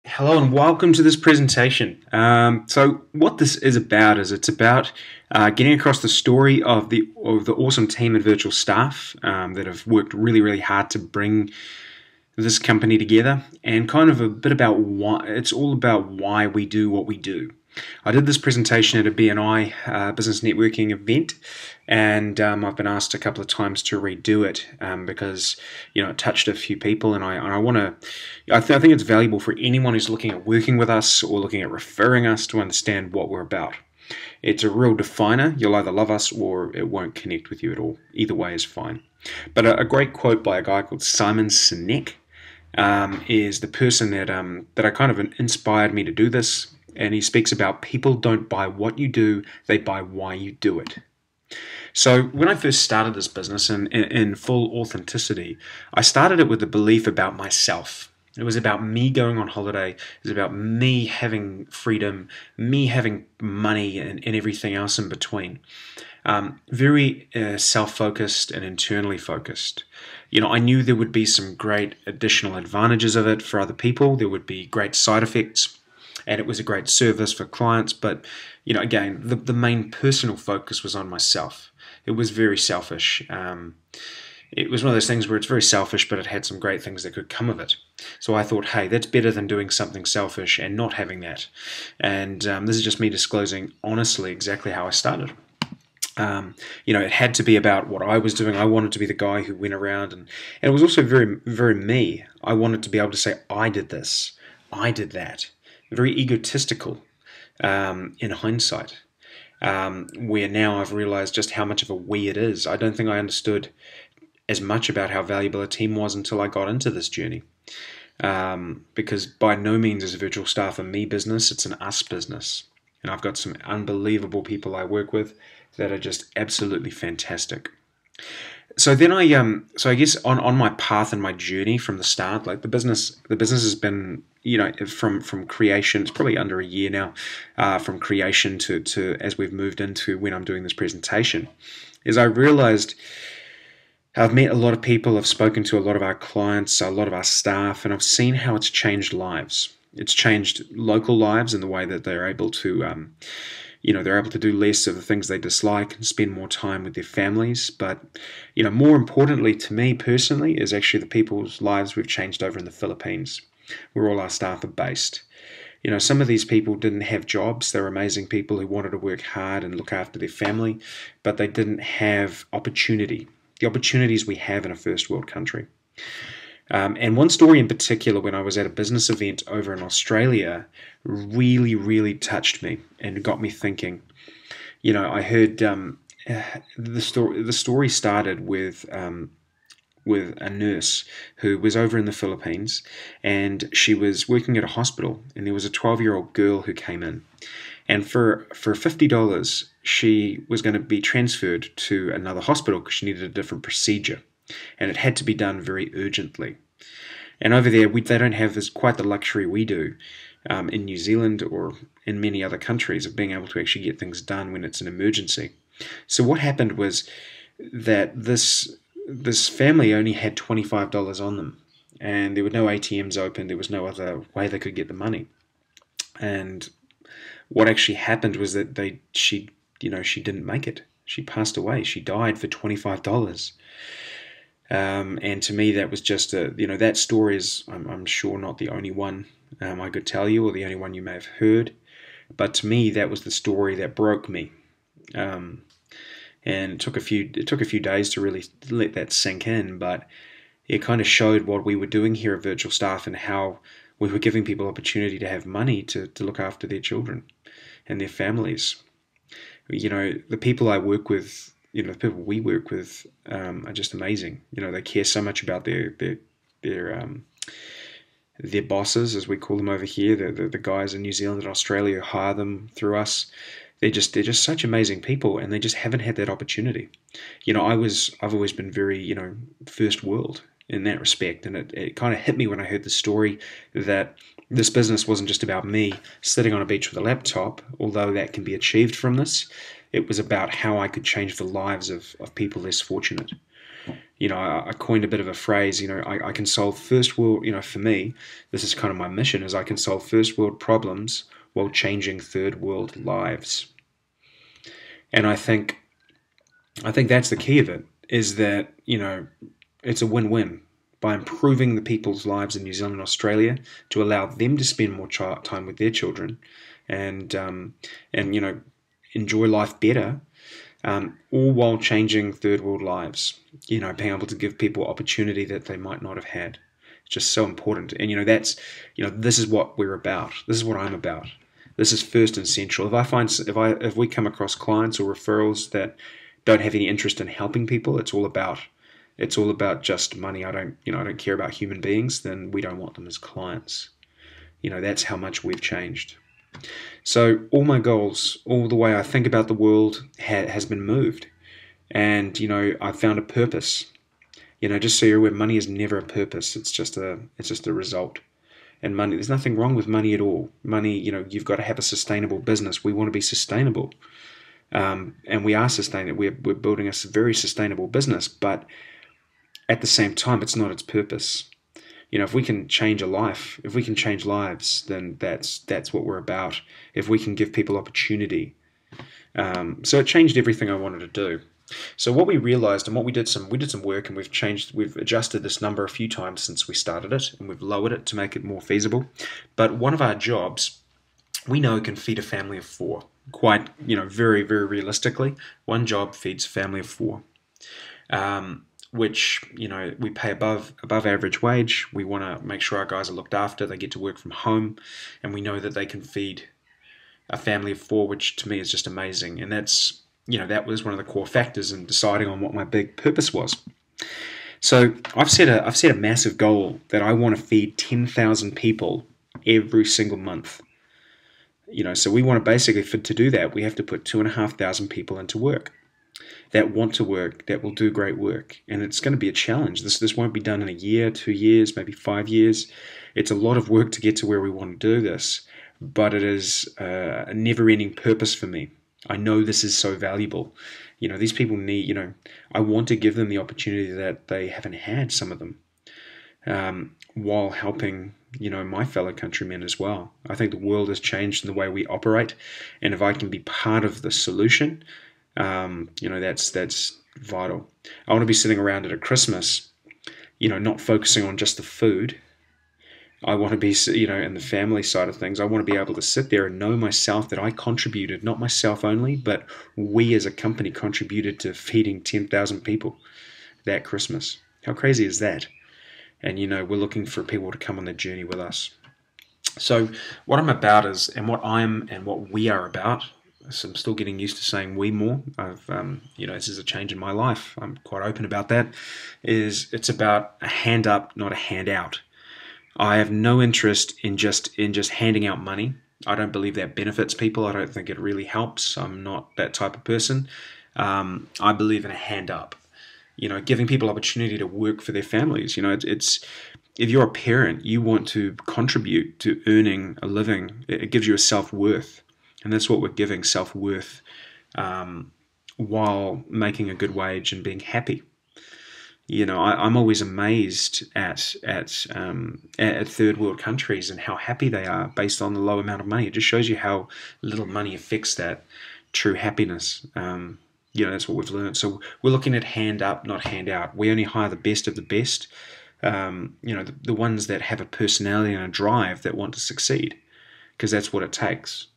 Hello and welcome to this presentation. So what this is about is it's about getting across the story of the awesome team at VirtualStaff that have worked really hard to bring this company together, and kind of a bit about why it's all about why we do what we do. I did this presentation at a BNI business networking event, and I've been asked a couple of times to redo it because it touched a few people, and I want to. I think it's valuable for anyone who's looking at working with us or looking at referring us to understand what we're about. It's a real definer. You'll either love us or it won't connect with you at all. Either way is fine. But a great quote by a guy called Simon Sinek is the person that I kind of inspired me to do this. And he speaks about people don't buy what you do, they buy why you do it. So when I first started this business in full authenticity, I started it with the belief about myself. It was about me going on holiday. It was about me having freedom, me having money, and everything else in between. Very self-focused and internally focused. I knew there would be some great additional advantages of it for other people. There would be great side effects, and it was a great service for clients. But, again, the main personal focus was on myself. It was very selfish. It was one of those things where it's very selfish, but it had some great things that could come of it. So I thought, hey, that's better than doing something selfish and not having that. And this is just me disclosing honestly exactly how I started. It had to be about what I was doing. I wanted to be the guy who went around, and it was also very me. I wanted to be able to say, I did this, I did that. Very egotistical in hindsight, where now I've realized just how much of a we it is. I don't think I understood as much about how valuable a team was until I got into this journey. Because by no means is VirtualStaff a me business, it's an us business. And I've got some unbelievable people I work with that are just absolutely fantastic. So then I guess on my path and my journey from the start, like the business has been, from creation, it's probably under a year now, from creation to as we've moved into when I'm doing this presentation, is I realized I've met a lot of people, I've spoken to a lot of our clients, a lot of our staff, and I've seen how it's changed lives. It's changed local lives in the way that they're able to they're able to do less of the things they dislike and spend more time with their families. But, more importantly to me personally is actually the people's lives we've changed over in the Philippines, where all our staff are based. Some of these people didn't have jobs. They're amazing people who wanted to work hard and look after their family, but they didn't have opportunity. The opportunities we have in a first world country. And one story in particular, when I was at a business event over in Australia, really touched me and got me thinking. I heard the story started with a nurse who was over in the Philippines, and she was working at a hospital, and there was a 12-year-old girl who came in, and for $50 she was going to be transferred to another hospital because she needed a different procedure, and it had to be done very urgently. And over there, they don't have quite the luxury we do in New Zealand or in many other countries of being able to actually get things done when it's an emergency. So what happened was that this family only had $25 on them, and there were no ATMs open. There was no other way they could get the money. And what actually happened was that she didn't make it. She passed away. She died for $25. And to me, that was just that story is, I'm sure, not the only one I could tell you, or the only one you may have heard. But to me, that was the story that broke me. And it took a few days to really let that sink in, but it kind of showed what we were doing here at VirtualStaff and how we were giving people opportunity to have money to look after their children and their families. The people I work with, the people we work with are just amazing. They care so much about their bosses, as we call them over here, the guys in New Zealand and Australia who hire them through us. They're just such amazing people, and they just haven't had that opportunity. I've always been very, first world in that respect, and it kind of hit me when I heard the story that this business wasn't just about me sitting on a beach with a laptop, although that can be achieved from this. It was about how I could change the lives of people less fortunate. I coined a bit of a phrase. I can solve first world. For me, this is kind of my mission: is I can solve first world problems while changing third world lives. And I think that's the key of it. Is that it's a win-win by improving the people's lives in New Zealand and Australia to allow them to spend more time with their children, and enjoy life better, all while changing third world lives. Being able to give people opportunity that they might not have had. It's just so important. And this is what we're about. This is what I'm about. This is first and central. If we come across clients or referrals that don't have any interest in helping people, it's all about just money. I don't care about human beings. Then we don't want them as clients. That's how much we've changed. So all my goals, all the way I think about the world has been moved. And, I've found a purpose. Just so you're aware, money is never a purpose. It's just a result. And money, there's nothing wrong with money at all. Money, you've got to have a sustainable business. We want to be sustainable. And we are sustainable. We're building a very sustainable business, but at the same time, it's not its purpose. If we can change a life, if we can change lives, then that's what we're about. If we can give people opportunity. So it changed everything I wanted to do. So what we realized, and what we did some work, and we've adjusted this number a few times since we started it, and we've lowered it to make it more feasible. But one of our jobs, we know, can feed a family of 4. Quite, very, very realistically, one job feeds a family of 4. Which, we pay above average wage. We want to make sure our guys are looked after. They get to work from home, and we know that they can feed a family of 4, which to me is just amazing. And that's, that was one of the core factors in deciding on what my big purpose was. So I've set a massive goal that I want to feed 10,000 people every single month. So we want to basically, to do that, we have to put 2,500 people into work that want to work, that will do great work. And it's going to be a challenge. This won't be done in a year, 2 years, maybe 5 years. It's a lot of work to get to where we want to do this, but it is a never-ending purpose for me. I know this is so valuable. These people need, I want to give them the opportunity that they haven't had, some of them, while helping, my fellow countrymen as well. I think the world has changed in the way we operate, and if I can be part of the solution, that's vital. I want to be sitting around at a Christmas, not focusing on just the food. I want to be, in the family side of things, I want to be able to sit there and know myself that I contributed, not myself only, but we as a company contributed to feeding 10,000 people that Christmas. How crazy is that? And, we're looking for people to come on the journey with us. So what I'm about is, and what we are about, so I'm still getting used to saying we more. This is a change in my life. I'm quite open about that. It's about a hand up, not a handout. I have no interest in just handing out money. I don't believe that benefits people. I don't think it really helps. I'm not that type of person. I believe in a hand up. Giving people opportunity to work for their families. It's if you're a parent, you want to contribute to earning a living. It gives you a self-worth. And that's what we're giving, self-worth, while making a good wage and being happy. I'm always amazed at third world countries and how happy they are based on the low amount of money. It just shows you how little money affects that true happiness. That's what we've learned. So we're looking at hand up, not hand out. We only hire the best of the best. The ones that have a personality and a drive that want to succeed, because that's what it takes.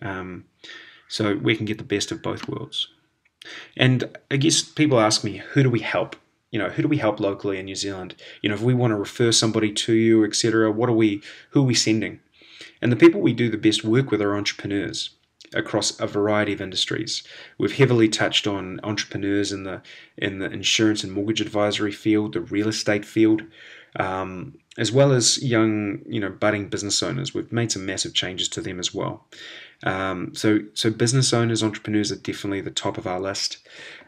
So we can get the best of both worlds. And I guess people ask me, who do we help? Who do we help locally in New Zealand? If we want to refer somebody to you, etc., who are we sending? And the people we do the best work with are entrepreneurs across a variety of industries. We've heavily touched on entrepreneurs in the insurance and mortgage advisory field, the real estate field, as well as young, budding business owners. We've made some massive changes to them as well. So business owners, entrepreneurs are definitely the top of our list.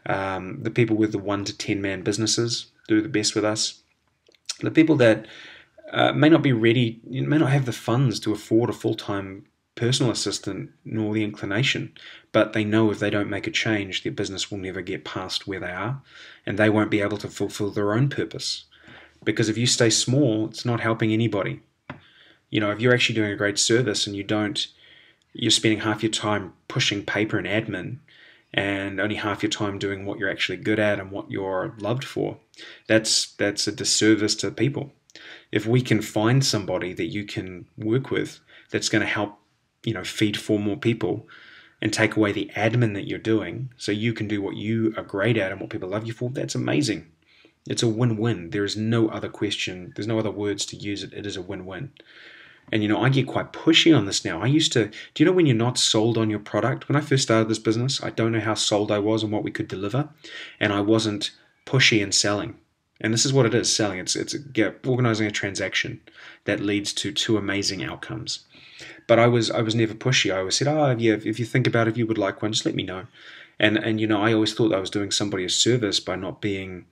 The people with the 1 to 10 man businesses do the best with us. The people that may not be ready, may not have the funds to afford a full-time personal assistant nor the inclination, but they know if they don't make a change, their business will never get past where they are, and they won't be able to fulfill their own purpose. Because if you stay small, it's not helping anybody. If you're actually doing a great service and you're spending half your time pushing paper and admin, and only half your time doing what you're actually good at and what you're loved for, that's a disservice to people. If we can find somebody that you can work with that's going to help, feed 4 more people and take away the admin that you're doing so you can do what you are great at and what people love you for, that's amazing. It's a win-win. There is no other question. There's no other words to use it. It is a win-win. And, I get quite pushy on this now. Do you know when you're not sold on your product? When I first started this business, I don't know how sold I was on what we could deliver, and I wasn't pushy in selling. And this is what it is, selling. It's organizing a transaction that leads to 2 amazing outcomes. But I was never pushy. I always said, yeah, if you think about it, if you would like one, just let me know. And I always thought I was doing somebody a service by not being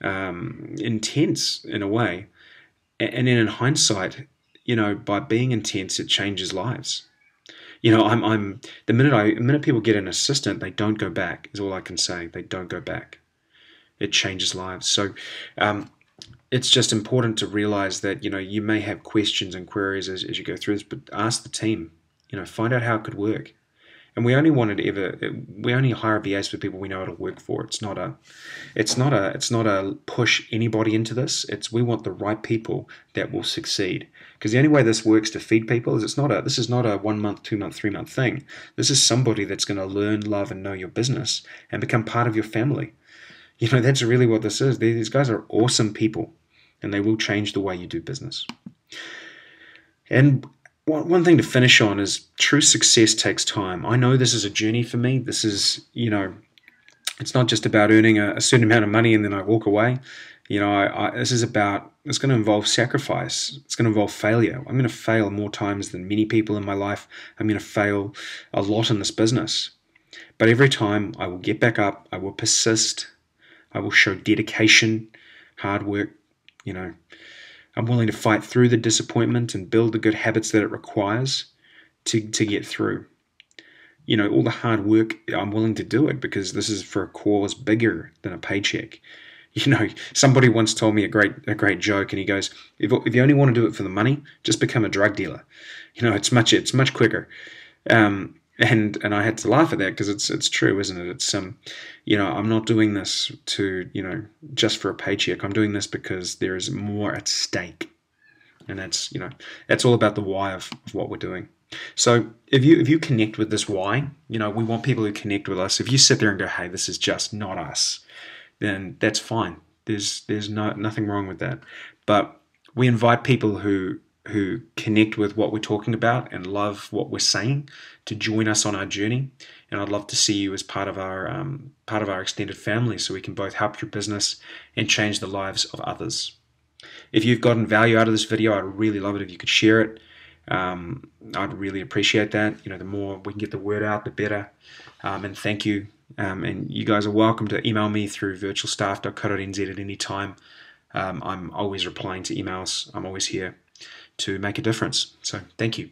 intense in a way. And then in hindsight, by being intense, it changes lives. I'm the minute people get an assistant, they don't go back. Is all I can say. They don't go back. It changes lives. So it's just important to realize that you may have questions and queries as you go through this, but ask the team. Find out how it could work. And we only hire VAs for people we know it'll work for. It's not a push anybody into this. We want the right people that will succeed. Because the only way this works to feed people is this is not a 1 month, 2 month, 3 month thing. This is somebody that's going to learn, love, and know your business and become part of your family. That's really what this is. These guys are awesome people, and they will change the way you do business. And one thing to finish on is true success takes time. I know this is a journey for me. This is, it's not just about earning a certain amount of money and then I walk away. It's going to involve sacrifice. It's going to involve failure. I'm going to fail more times than many people in my life. I'm going to fail a lot in this business. But every time I will get back up. I will persist. I will show dedication, hard work. I'm willing to fight through the disappointment and build the good habits that it requires to get through. All the hard work, I'm willing to do it because this is for a cause bigger than a paycheck. Somebody once told me a great joke, and he goes, if you only want to do it for the money, just become a drug dealer. It's much quicker. And I had to laugh at that because it's true, isn't it? It's I'm not doing this to just for a paycheck. I'm doing this because there is more at stake, and that's all about the why of what we're doing. So if you connect with this why, we want people who connect with us. If you sit there and go, hey, this is just not us, then that's fine. There's nothing wrong with that. But we invite people who connect with what we're talking about and love what we're saying to join us on our journey. And I'd love to see you as part of our extended family so we can both help your business and change the lives of others. If you've gotten value out of this video, I'd really love it if you could share it. I'd really appreciate that. The more we can get the word out, the better. And thank you. And you guys are welcome to email me through virtualstaff.co.nz at any time. I'm always replying to emails. I'm always here to make a difference. So thank you.